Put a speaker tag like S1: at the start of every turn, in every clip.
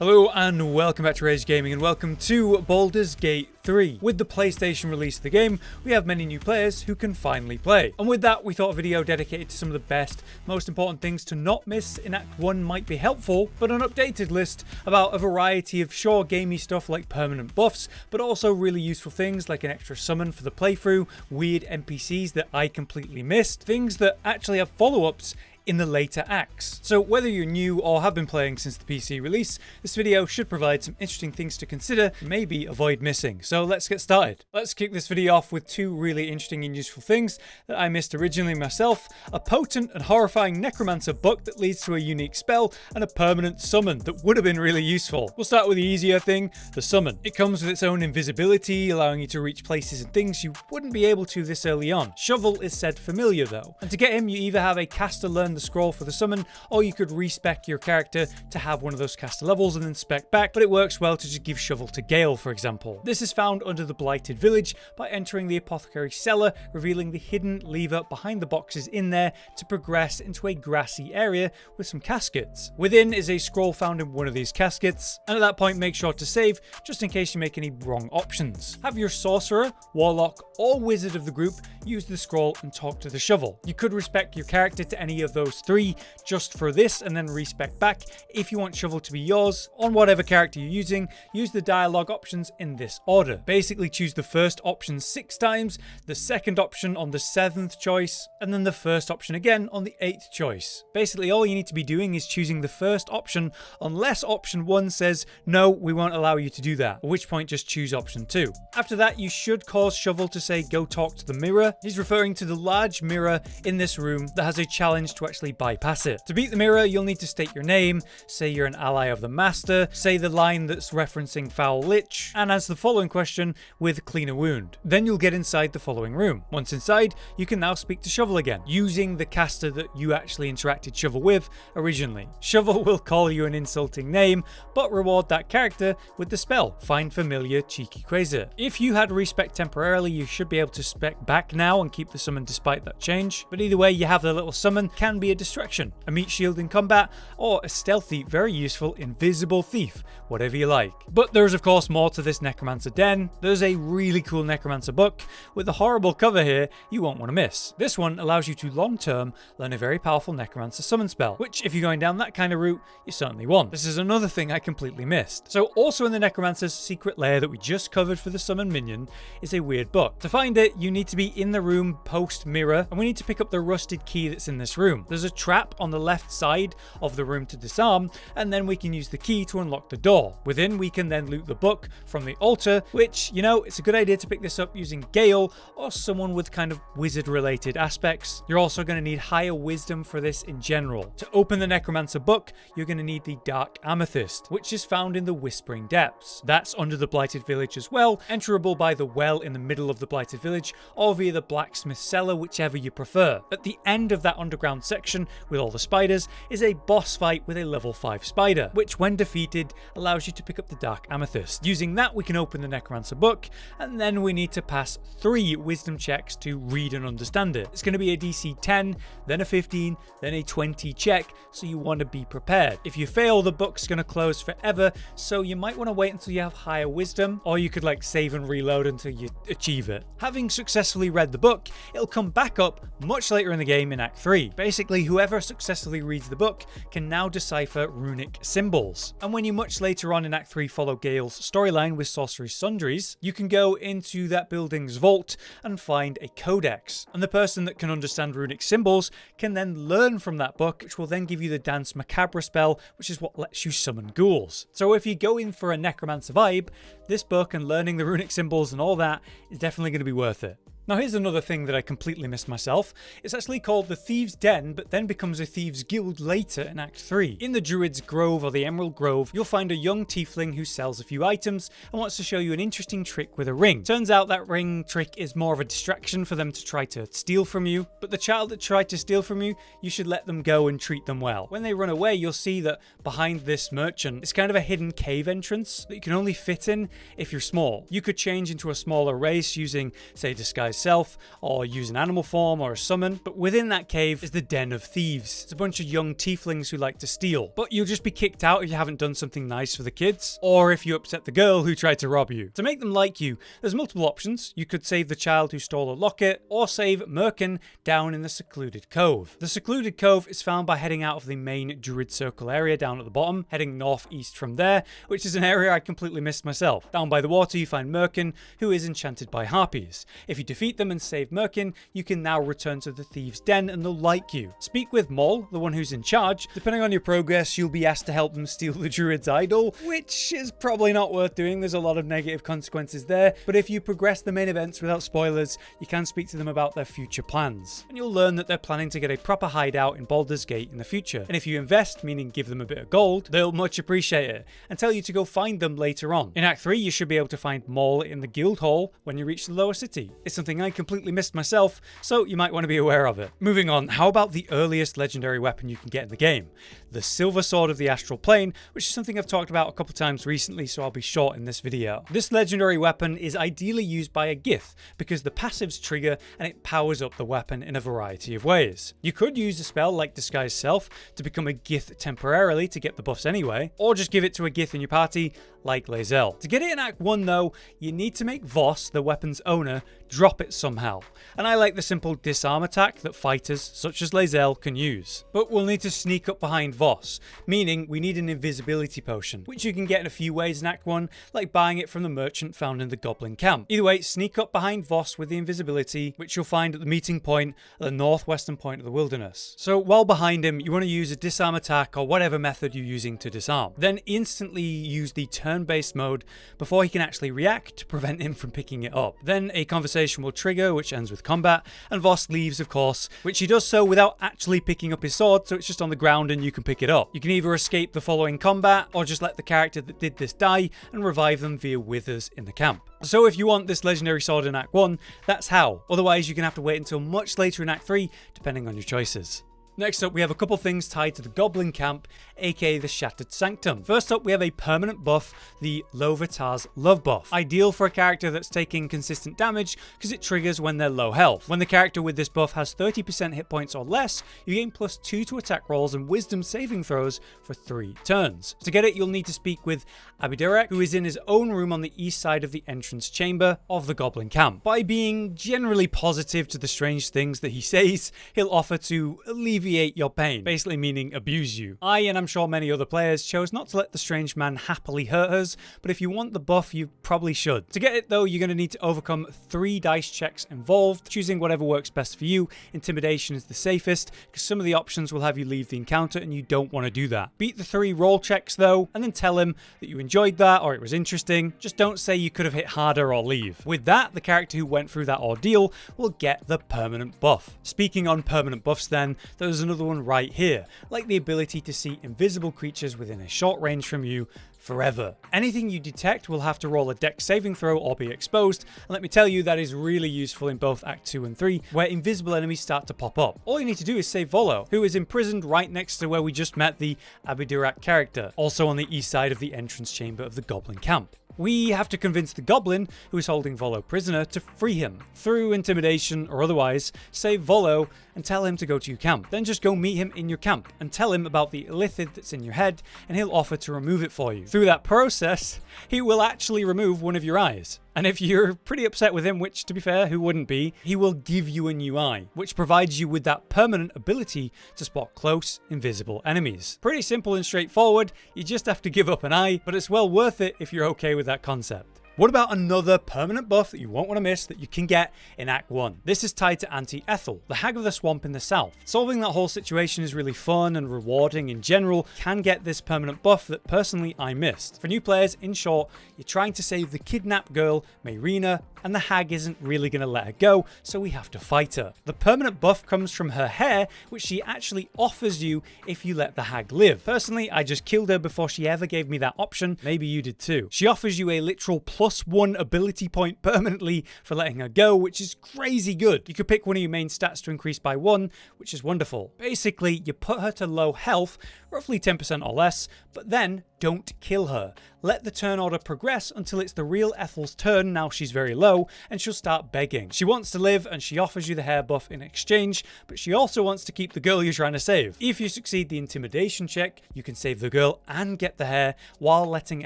S1: Hello and welcome back to Rage Gaming and welcome to Baldurs Gate 3. With the PlayStation release of the game, we have many new players who can finally play. And with that, we thought a video dedicated to some of the best, most important things to not miss in Act 1 might be helpful, but an updated list about a variety of sure gamey stuff like permanent buffs, but also really useful things like an extra summon for the playthrough, weird NPCs that I completely missed, things that actually have follow-ups in the later acts. So whether you're new or have been playing since the PC release, this video should provide some interesting things to consider and maybe avoid missing. So let's get started. Let's kick this video off with two really interesting and useful things that I missed originally myself: a potent and horrifying necromancer book that leads to a unique spell, and a permanent summon that would have been really useful. We'll start with the easier thing, the summon. It comes with its own invisibility, allowing you to reach places and things you wouldn't be able to this early on. Shovel is said familiar though, and to get him you either have a caster learn the scroll for the summon, or you could respec your character to have one of those caster levels and then spec back, but it works well to just give Shovel to Gale, for example. This is found under the Blighted Village by entering the apothecary cellar, revealing the hidden lever behind the boxes in there to progress into a grassy area with some caskets. Within is a scroll found in one of these caskets, and at that point make sure to save just in case you make any wrong options. Have your Sorcerer, Warlock or Wizard of the group use the scroll and talk to the Shovel. You could respec your character to any of those three just for this and then respec back. If you want Shovel to be yours on whatever character you're using, use the dialogue options in this order. Basically choose the first option 6 times, the second option on the 7th choice, and then the first option again on the 8th choice. Basically all you need to be doing is choosing the first option unless option 1 says no, we won't allow you to do that, at which point just choose option 2. After that you should cause Shovel to say go talk to the mirror. He's referring to the large mirror in this room that has a challenge to actually bypass it. To beat the mirror, you'll need to state your name, say you're an ally of the master, say the line that's referencing Foul Lich, and answer the following question with Clean a Wound. Then you'll get inside the following room. Once inside, you can now speak to Shovel again, using the caster that you actually interacted Shovel with originally. Shovel will call you an insulting name, but reward that character with the spell, Find Familiar Cheeky Quasit. If you had respec temporarily, you should be able to spec back now and keep the summon despite that change, but either way you have the little summon, can be a distraction, a meat shield in combat, or a stealthy, very useful invisible thief, whatever you like. But there's of course more to this necromancer den. There's a really cool necromancer book with a horrible cover here you won't want to miss. This one allows you to long-term learn a very powerful necromancer summon spell, which if you're going down that kind of route, you certainly want. This is another thing I completely missed. So also in the necromancer's secret lair that we just covered for the summon minion is a weird book. To find it, you need to be in the room post mirror, and we need to pick up the rusted key that's in this room. There's a trap on the left side of the room to disarm, and then we can use the key to unlock the door. Within, we can then loot the book from the altar, which, you know, it's a good idea to pick this up using Gale or someone with kind of wizard related aspects. You're also going to need higher wisdom for this in general. To open the necromancer book, you're going to need the dark amethyst, which is found in the Whispering Depths. That's under the Blighted Village as well, enterable by the well in the middle of the Blighted Village or via the blacksmith cellar, whichever you prefer. At the end of that underground section with all the spiders is a boss fight with a level 5 spider, which when defeated allows you to pick up the dark amethyst. Using that we can open the necromancer book, and then we need to pass 3 wisdom checks to read and understand it. It's going to be a DC 10, then a 15, then a 20 check, so you want to be prepared. If you fail, the book's going to close forever, so you might want to wait until you have higher wisdom, or you could like save and reload until you achieve it. Having successfully read the book, it'll come back up much later in the game in Act 3. Basically, whoever successfully reads the book can now decipher runic symbols. And when you much later on in Act 3 follow Gale's storyline with Sorcery's Sundries, you can go into that building's vault and find a codex. And the person that can understand runic symbols can then learn from that book, which will then give you the danse macabre spell, which is what lets you summon ghouls. So if you go in for a necromancer vibe, this book and learning the runic symbols and all that is definitely going to be worth it. Now here's another thing that I completely missed myself. It's actually called the Thieves' Den, but then becomes a Thieves' Guild later in Act 3. In the Druid's Grove or the Emerald Grove, you'll find a young tiefling who sells a few items and wants to show you an interesting trick with a ring. Turns out that ring trick is more of a distraction for them to try to steal from you, but the child that tried to steal from you, you should let them go and treat them well. When they run away, you'll see that behind this merchant, it's kind of a hidden cave entrance that you can only fit in if you're small. You could change into a smaller race using, say, disguise disguise self, or use an animal form or a summon. But within that cave is the Den of Thieves. It's a bunch of young tieflings who like to steal. But you'll just be kicked out if you haven't done something nice for the kids, or if you upset the girl who tried to rob you. To make them like you, there's multiple options. You could save the child who stole a locket, or save Merkin down in the Secluded Cove. The Secluded Cove is found by heading out of the main Druid Circle area down at the bottom, heading northeast from there, which is an area I completely missed myself. Down by the water you find Merkin, who is enchanted by harpies. If you defeat them and save Merkin, you can now return to the Thieves' Den and they'll like you. Speak with Moll, the one who's in charge. Depending on your progress, you'll be asked to help them steal the Druid's idol, which is probably not worth doing. There's a lot of negative consequences there, but if you progress the main events without spoilers, you can speak to them about their future plans. And you'll learn that they're planning to get a proper hideout in Baldurs Gate in the future. And if you invest, meaning give them a bit of gold, they'll much appreciate it and tell you to go find them later on. In Act 3, you should be able to find Moll in the guild hall when you reach the lower city. It's something I completely missed myself, so you might want to be aware of it. Moving on, how about the earliest legendary weapon you can get in the game? The Silver Sword of the Astral Plane, which is something I've talked about a couple times recently, so I'll be short in this video. This legendary weapon is ideally used by a Gith because the passives trigger and it powers up the weapon in a variety of ways. You could use a spell like Disguise Self to become a Gith temporarily to get the buffs anyway, or just give it to a Gith in your party like Lae'zel. To get it in Act 1 though, you need to make Voss, the weapon's owner, drop it somehow. And I like the simple disarm attack that fighters such as Lae'zel can use. But we'll need to sneak up behind Voss, meaning we need an invisibility potion, which you can get in a few ways in Act 1, like buying it from the merchant found in the Goblin Camp. Either way, sneak up behind Voss with the invisibility, which you'll find at the meeting point at the northwestern point of the wilderness. So while behind him, you want to use a disarm attack or whatever method you're using to disarm. Then instantly use the turn-based mode before he can actually react to prevent him from picking it up. Then a conversation will trigger, which ends with combat, and Voss leaves, of course, which he does so without actually picking up his sword, so it's just on the ground and you can pick it up. You can either escape the following combat, or just let the character that did this die and revive them via withers in the camp. So if you want this legendary sword in Act 1, that's how. Otherwise, you're going to have to wait until much later in Act 3, depending on your choices. Next up, we have a couple things tied to the Goblin Camp, aka the Shattered Sanctum. First up, we have a permanent buff, the Loviatar's Love buff. Ideal for a character that's taking consistent damage because it triggers when they're low health. When the character with this buff has 30% hit points or less, you gain +2 to attack rolls and wisdom saving throws for 3 turns. To get it, you'll need to speak with Abhidurek, who is in his own room on the east side of the entrance chamber of the Goblin Camp. By being generally positive to the strange things that he says, he'll offer to alleviate your pain, basically meaning abuse you. I, and I'm sure many other players, chose not to let the strange man happily hurt us, but if you want the buff, you probably should. To get it though, you're going to need to overcome 3 dice checks involved, choosing whatever works best for you. Intimidation is the safest, because some of the options will have you leave the encounter and you don't want to do that. Beat the 3 roll checks though, and then tell him that you enjoyed that or it was interesting. Just don't say you could have hit harder or leave. With that, the character who went through that ordeal will get the permanent buff. Speaking on permanent buffs then, there's another one right here, like the ability to see invisible creatures within a short range from you forever. Anything you detect will have to roll a dex saving throw or be exposed, and let me tell you, that is really useful in both Act 2 and 3, where invisible enemies start to pop up. All you need to do is save Volo, who is imprisoned right next to where we just met the Abhidurek character, also on the east side of the entrance chamber of the Goblin Camp. We have to convince the goblin who is holding Volo prisoner to free him. Through intimidation or otherwise, save Volo and tell him to go to your camp. Then just go meet him in your camp and tell him about the illithid that's in your head, and he'll offer to remove it for you. Through that process, he will actually remove one of your eyes. And if you're pretty upset with him, which to be fair, who wouldn't be, he will give you a new eye, which provides you with that permanent ability to spot close, invisible enemies. Pretty simple and straightforward, you just have to give up an eye, but it's well worth it if you're okay with that concept. What about another permanent buff that you won't want to miss that you can get in Act 1? This is tied to Auntie Ethel, the Hag of the Swamp in the south. Solving that whole situation is really fun and rewarding in general, can get this permanent buff that personally I missed. For new players, in short, you're trying to save the kidnapped girl, Mayrina, and the hag isn't really going to let her go, so we have to fight her. The permanent buff comes from her hair, which she actually offers you if you let the hag live. Personally, I just killed her before she ever gave me that option. Maybe you did too. She offers you a literal +1 ability point permanently for letting her go, which is crazy good. You could pick one of your main stats to increase by 1, which is wonderful. Basically, you put her to low health, roughly 10% or less, but then don't kill her. Let the turn order progress until it's the real Ethel's turn, now she's very low, and she'll start begging. She wants to live and she offers you the hair buff in exchange, but she also wants to keep the girl you're trying to save. If you succeed the intimidation check, you can save the girl and get the hair while letting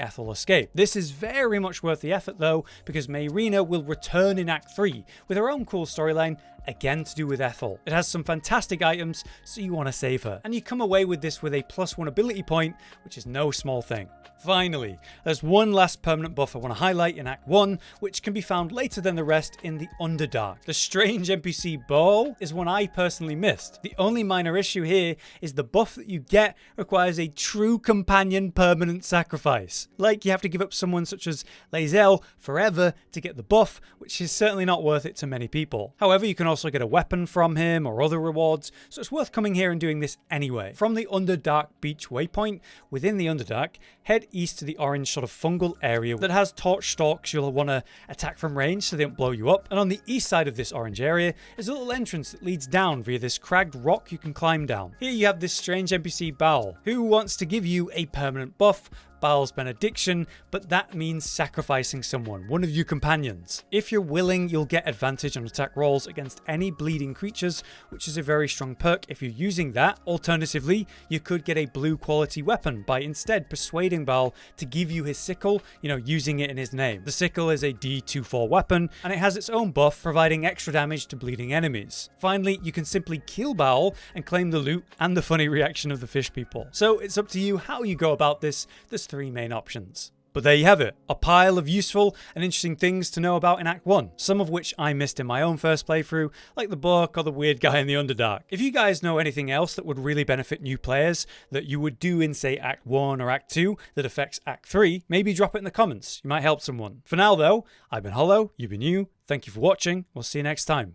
S1: Ethel escape. This is very much worth the effort though, because Mayrina will return in Act 3 with her own cool storyline, again to do with Ethel. It has some fantastic items, so you want to save her. And you come away with this with a +1 ability point, which is no small thing. Finally, there's one last permanent buff I want to highlight in Act 1, which can be found later than the rest in the Underdark. The Strange NPC booal is one I personally missed. The only minor issue here is the buff that you get requires a true companion permanent sacrifice. Like you have to give up someone such as Lae'zel forever to get the buff, which is certainly not worth it to many people. However, you can also get a weapon from him or other rewards, so it's worth coming here and doing this anyway. From the Underdark beach waypoint, within the Underdark, head east to the orange sort of fungal area that has torch stalks you'll want to attack from range so they don't blow you up. And on the east side of this orange area is a little entrance that leads down via this cragged rock you can climb down. Here you have this strange NPC booal, who wants to give you a permanent buff, Baal's benediction, but that means sacrificing someone, one of your companions. If you're willing, you'll get advantage on attack rolls against any bleeding creatures, which is a very strong perk if you're using that. Alternatively, you could get a blue quality weapon by instead persuading Booal to give you his sickle, using it in his name. The sickle is a D24 weapon, and it has its own buff, providing extra damage to bleeding enemies. Finally, you can simply kill Booal and claim the loot and the funny reaction of the fish people. So it's up to you how you go about this. There's 3 main options. But there you have it, a pile of useful and interesting things to know about in Act 1, some of which I missed in my own first playthrough, like the book or the weird guy in the Underdark. If you guys know anything else that would really benefit new players that you would do in, say, Act 1 or Act 2 that affects Act 3, maybe drop it in the comments. You might help someone. For now though, I've been Hollow, you've been you, thank you for watching, we'll see you next time.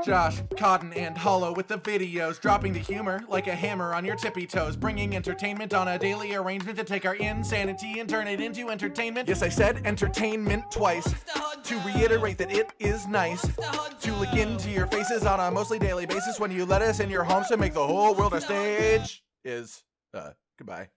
S2: Josh, Cotton, and Hollow with the videos, dropping the humor like a hammer on your tippy toes, bringing entertainment on a daily arrangement to take our insanity and turn it into entertainment. Yes, I said entertainment twice, to reiterate that it is nice to look into your faces on a mostly daily basis when you let us in your homes to make the whole world a stage. Goodbye.